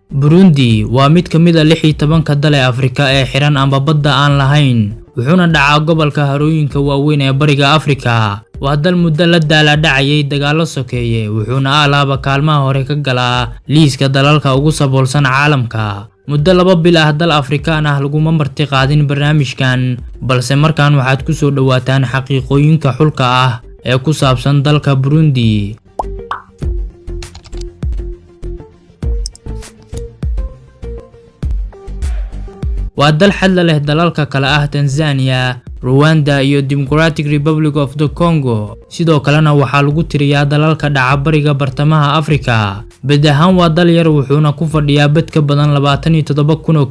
Burundi waa mid ka mid ah 16 dal ee Afrika ee xiran ama badda aan lahayn, wuxuuna dhacaa gobolka harooyinka waaweyn ee Bariga Afrika. Waa dal muddo la daalaa-dhacayay dagaallo sokeeye, wuxuuna alaaba kaalmaha hore ka galaa liiska dalalka ugu saboolsan caalamka. Muddo 2 bil ah dal Afrikaan ah laguma marti qaadin barnaamijkan, balse markaan waxaad ku soo dhawaataan xaqiiqooyinka xulka ah ee ku saabsan dalka Burundi. waa dal xadla leh dalalka kale ah Tanzania, Rwanda iyo Democratic Republic of the Congo. Sidoo kalena waxaa lagu tiriyaa dalalka dhaca bariga bartamaha Afrika. Bad ahaan waa dal yar, wuxuuna ku fadhiyaa bad ka badan 27,000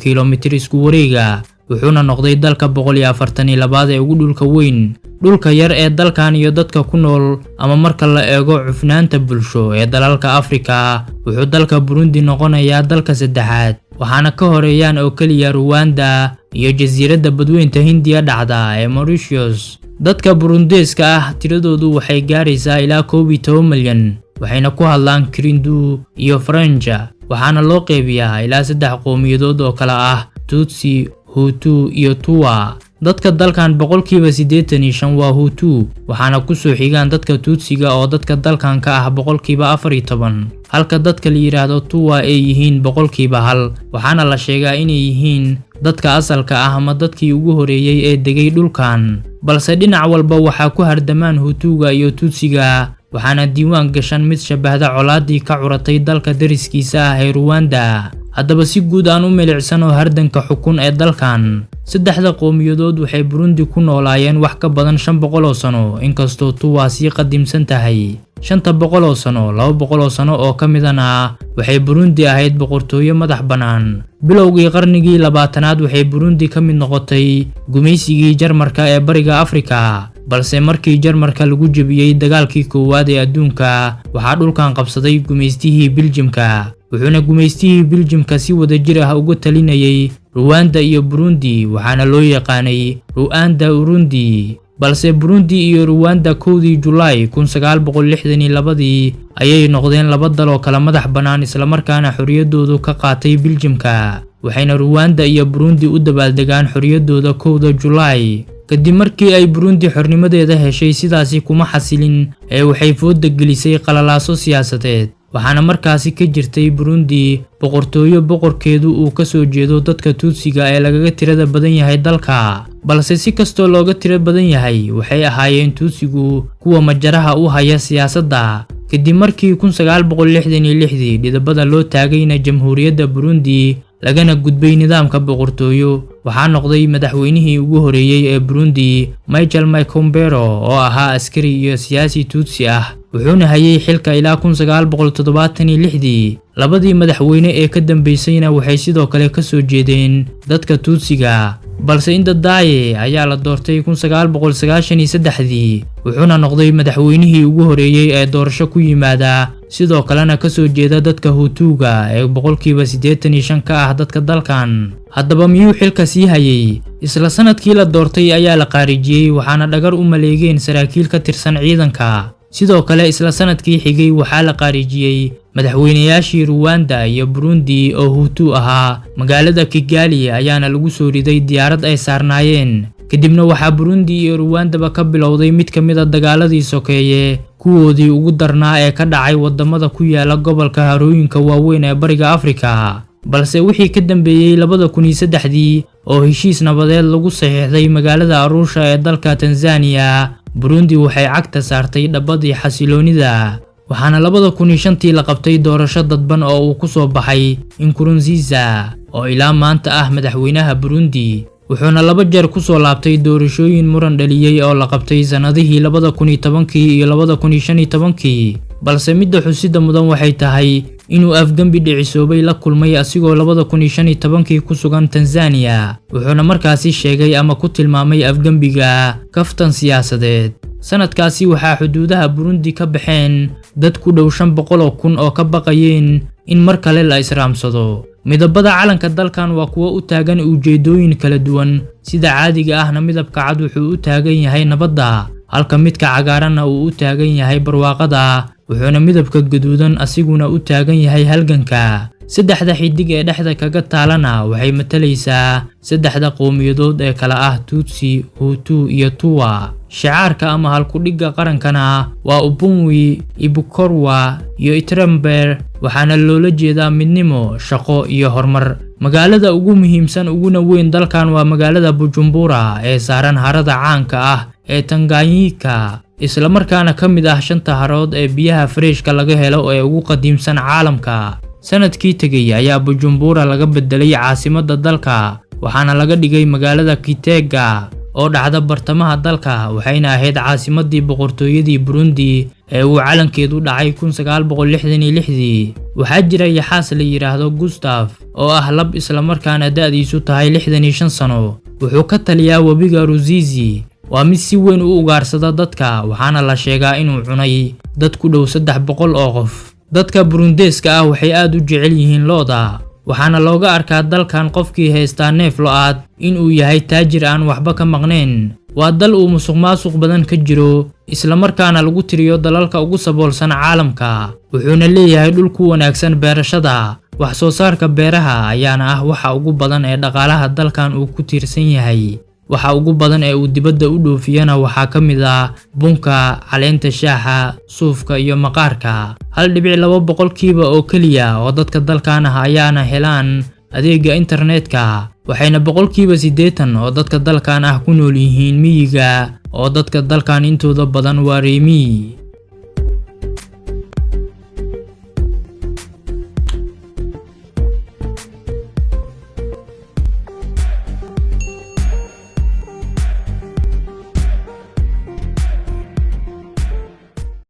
kiiloomitir isku wareega, wuxuuna noqday dalka 142 ee ugu dhulka weyn. Dhulka yar ee dalkan iyo dadka ku nool, ama marka la eego cufnaanta bulsho ee dalalka Afrika, wuxuu dalka Burundi noqonayaa dalka saddexaad, waxaana ka horeeyaan oo kaliya Rwanda iyo jasiiradda badweynta Hindiya dhacda ee Mauritius. Dadka Burundeeska ah tiradoodu waxay gaaraysaa ilaa 11 milyan, waxayna ku hadlaan Kirindu iyo French, waxaana loo qeybiyaa ilaa 3 qowmiyadood oo kala ah Tutsi, Hutu iyo Tuwa. Dadka dalkan boqolkiiba 85 waa Hutu, waxaana ku soo xigaan dadka Tutsiga oo dadka dalkan ka ah boqolkiiba 14, halka dadka la yiraahdo Tuwa ay yihiin boqolkiiba 1, waxaana la sheegaa inay yihiin dadka asalka ah ama dadkii ugu horeeyay ee degay dhulkan. Balse dhinac walba waxaa ku hardamaan Hutuga iyo Tutsiga, waxaana diiwaan gashan mid shabahda colaadii ka curatay dalka dariskiisa ah ee Rwanda. Haddaba si guud aan u milicsano hardanka xukun ee dalkan, saddexda qowmiyadood waxay Burundi ku noolaayeen wax ka badan 500 sano, inkastoo Tuwa sii qadiimsan tahay 500 sano. 200 sano oo ka midana waxay Burundi ahayd boqortooyo madax bannaan. Bilowgii qarnigii 20aad waxay Burundi ka mid noqotay gumaysigii Jarmarka ee Bariga Afrika, balse markii Jarmarka lagu jabiyay dagaalkii koowaad ee adduunka, waxaa dhulkan qabsaday gumaystihii Biljamka, wuxuuna gumaystihii Biljamka si wada jir ah uga talinayay Rwanda iyo Burundi, waxaana loo yaqaanay Rwanda-Urundi. balse Burundi iyo Rwanda 1 Julaay 1962 ayay noqdeen laba dal oo kala madax bannaan isla markaana xorriyadoodu ka qaatay Biljamka, waxayna Rwanda iyo Burundi u dabaaldegaan xorriyadooda 1 Julaay. kadib markii ay Burundi xornimadeeda heshay, sidaasi kuma xasilin ee waxay fooda gelisay qalalaaso siyaasadeed, waxaana markaasi ka jirtay Burundi boqortooyo boqorkeedu uu ka soo jeedo dadka Tutsiga ee lagaga tirada badan yahay dalka. balse si kastoo looga tiro badan yahay, waxay ahaayeen Tutsigu kuwa majaraha u haya siyaasadda. kadib markii 1966 dhidabada loo taagayna jamhuuriyadda Burundi lagana gudbay nidaamka boqortooyo, waxaa noqday madaxweynihii ugu horeeyay ee Burundi Michel Micombero oo ahaa askari iyo siyaasi Tutsi ah, wuxuuna hayay xilka ilaa 1976. labadii madaxweyne ee ka dambeysayna waxay sidoo kale ka soo jeedeen dadka Tutsiga, balse Ndadaye ayaa la doortay 1993, wuxuuna noqday madaxweynihii ugu horeeyay ee doorasho ku yimaada, sidoo kalena ka soo jeeda dadka Hutuga ee boqolkiiba 85 ka ah dadka dalkan. haddaba miyuu xilka sii hayay? Isla sanadkii la doortay ayaa la qaarijiyay, waxaana dhagar u maleegeen saraakiil ka tirsan ciidanka. sidoo kale isla sanadkii xigay waxaa la qaarijiyay madaxweynayaashii Rwanda iyo Burundi oo Hutu ahaa. magaalada Kigali ayaana lagu soo riday diyaarad ay saarnaayeen. kadibna waxaa Burundi iyo Rwandaba ka bilowday mid ka mid ah dagaaladii sokeeye kuwoodii ugu darnaa ee ka dhacay wadamada ku yaala gobolka harooyinka waaweyn ee Bariga Afrika. balse wixii ka dambeeyay 2003 oo heshiis nabadeed lagu saxiixday magaalada Arusha ee dalka Tanzania, Burundi waxay cagta saartay dhabadii xasiloonida, waxaana 2005 la qabtay doorasho dadban oo uu ku soo baxay Nkurunziza oo ilaa maanta ah madaxweynaha Burundi, wuxuuna 2 jeer ku soo laabtay doorashooyin muran dhaliyay oo la qabtay sanadihii 2010 iyo 2015. balse midda xusida mudan waxay tahay inuu afgambi dhicisoobay la kulmay asigoo 2015 ku sugan Tanzania, wuxuuna markaasi sheegay ama ku tilmaamay afgambiga kaftan siyaasadeed. sanadkaasi waxaa xuduudaha Burundi ka baxeen dad ku dhow 500,000 oo ka baqayeen in mar kale la israamsado. midabada calanka dalkan waa kuwa u taagan ujeedooyin kala duwan, sida caadiga ahna midabka cad wuxuu u taagan yahay nabadda, halka midka cagaaranna uu u taagan yahay barwaaqada, wuxuuna midabka gaduudan asiguna u taagan yahay halganka. saddexda xidig ee dhexda kaga taalana waxay matalaysaa saddexda qowmiyadood ee kala ah Tutsi, Hutu iyo Tuwa. shicaarka ama halkudhigga qarankana waa Ubuntu, Ibukorwa iyo Itrember, waxaana loola jeedaa midnimo, shaqo iyo horumar. magaalada ugu muhiimsan uguna weyn dalkan waa magaalada Bujumbura ee saaran harada caanka ah ee Tanganyika, isla markaana ka mid ah 5 harood ee biyaha freeshka laga helo ee ugu qadiimsan caalamka. sanadkii tagay ayaa Bujumbura laga bedelay caasimadda dalka, waxaana laga dhigay magaalada Kitega oo dhacda bartamaha dalka, waxayna ahayd caasimaddii boqortooyadii Burundi ee uu calankeedu dhacay 1966. waxaa jira yaxaas la yiraahdo Gustav oo ah lab isla markaana da'diisu tahay 65 sano. wuxuu ka taliyaa webiga Ruzizi, waa mid si weyn u ugaarsada dadka, waxaana la sheegaa inuu cunay dad ku dhow 300 oo qof. dadka Burundeeska ah waxay aad u jecel yihiin lo'da, waxaana looga arkaa dalkan qofkii haysta neef lo'aad inuu yahay taajir aan waxba ka maqnayn. waa dal uu musuqmaasuq badan ka jiro, isla markaana lagu tiriyo dalalka ugu saboolsan caalamka, wuxuuna leeyahay dhul ku wanaagsan beerashada. wax soo saarka beeraha ayaana ah waxa ugu badan ee dhaqaalaha dalkan uu ku tiirsan yahay. waxa ugu badan ee uu dibadda u dhoofiyana waxaa ka mid ah bunka, caleenta shaaha, suufka iyo maqaarka. 1.2% oo keliya oo dadka dalkan ah ayaana helaan adeega internetka, waxayna 80% oo dadka dalkan ah ku nool yihiin miyiga, oo dadka dalkan intooda badan waa reer miyi.